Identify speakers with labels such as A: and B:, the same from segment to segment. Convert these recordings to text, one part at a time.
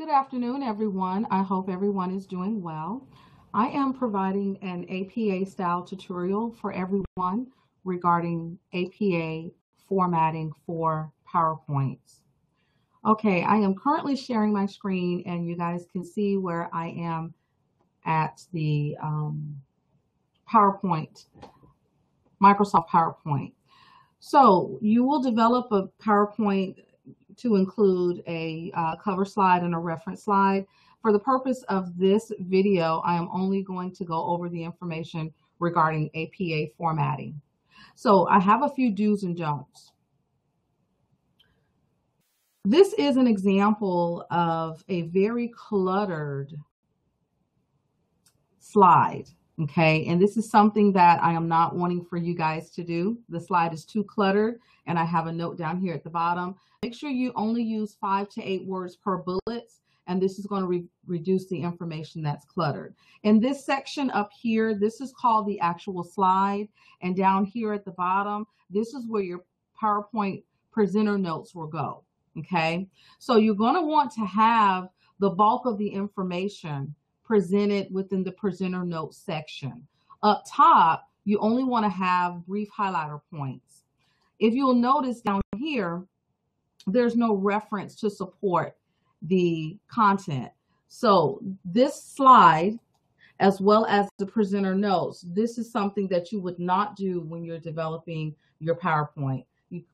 A: Good afternoon, everyone. I hope everyone is doing well. I am providing an APA style tutorial for everyone regarding APA formatting for PowerPoints. Okay, I am currently sharing my screen and you guys can see where I am at the PowerPoint, Microsoft PowerPoint. So you will develop a PowerPoint to include a cover slide and a reference slide. For the purpose of this video, I am only going to go over the information regarding APA formatting. So I have a few do's and don'ts. This is an example of a very cluttered slide. Okay, and this is something that I am not wanting for you guys to do. The slide is too cluttered, and I have a note down here at the bottom. Make sure you only use 5 to 8 words per bullet, and this is going to reduce the information that's cluttered. In this section up here, this is called the actual slide, and down here at the bottom, this is where your PowerPoint presenter notes will go. Okay, so you're going to want to have the bulk of the information presented within the presenter notes section. Up top, you only want to have brief highlighter points. If you'll notice down here, there's no reference to support the content. So this slide, as well as the presenter notes, this is something that you would not do when you're developing your PowerPoint,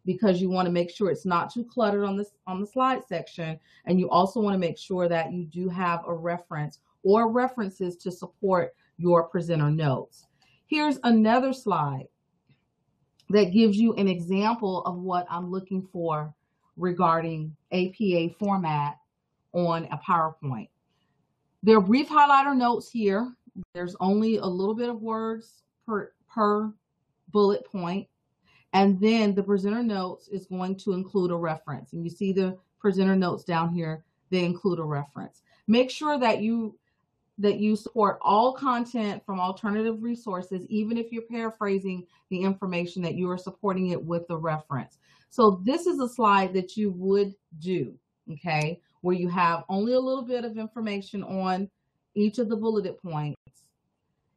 A: because you want to make sure it's not too cluttered on the slide section, and you also want to make sure that you do have a reference or references to support your presenter notes. Here's another slide that gives you an example of what I'm looking for regarding APA format on a PowerPoint. There are brief highlighter notes here. There's only a little bit of words per bullet point. And then the presenter notes is going to include a reference. And you see the presenter notes down here, they include a reference. Make sure that you support all content from alternative resources, even if you're paraphrasing the information, that you are supporting it with the reference. So this is a slide that you would do, okay, where you have only a little bit of information on each of the bulleted points,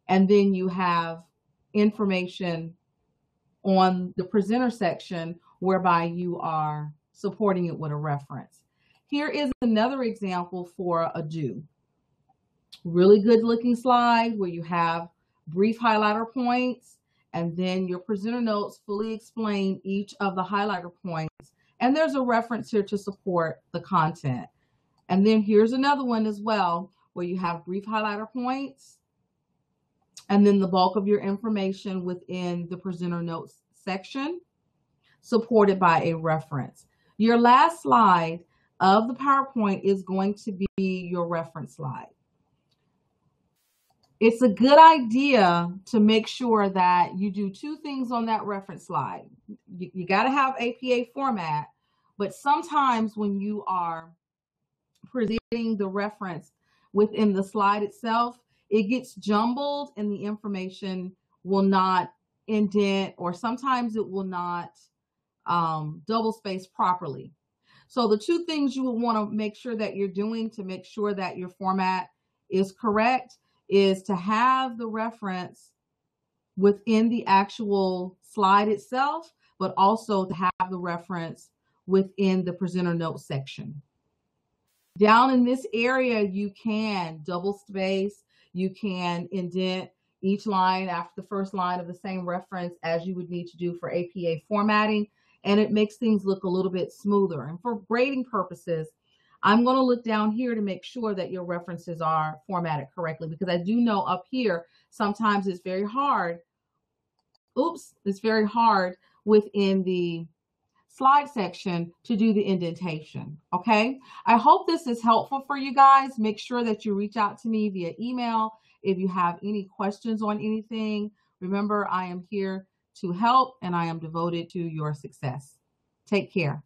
A: and then you have information on the presenter section whereby you are supporting it with a reference. Here is another example for a do. Really good looking slide where you have brief highlighter points, and then your presenter notes fully explain each of the highlighter points, and there's a reference here to support the content. And then here's another one as well where you have brief highlighter points, and then the bulk of your information within the presenter notes section, supported by a reference. Your last slide of the PowerPoint is going to be your reference slide. It's a good idea to make sure that you do two things on that reference slide. You got to have APA format, but sometimes when you are presenting the reference within the slide itself, it gets jumbled and the information will not indent, or sometimes it will not double space properly. So the two things you will want to make sure that you're doing to make sure that your format is correct is to have the reference within the actual slide itself, but also to have the reference within the presenter notes section. Down in this area, you can double space, you can indent each line after the first line of the same reference as you would need to do for APA formatting, and it makes things look a little bit smoother. And for grading purposes, I'm going to look down here to make sure that your references are formatted correctly, because I do know up here sometimes it's very hard. It's very hard within the slide section to do the indentation. Okay, I hope this is helpful for you guys. Make sure that you reach out to me via email if you have any questions on anything. Remember, I am here to help, and I am devoted to your success. Take care.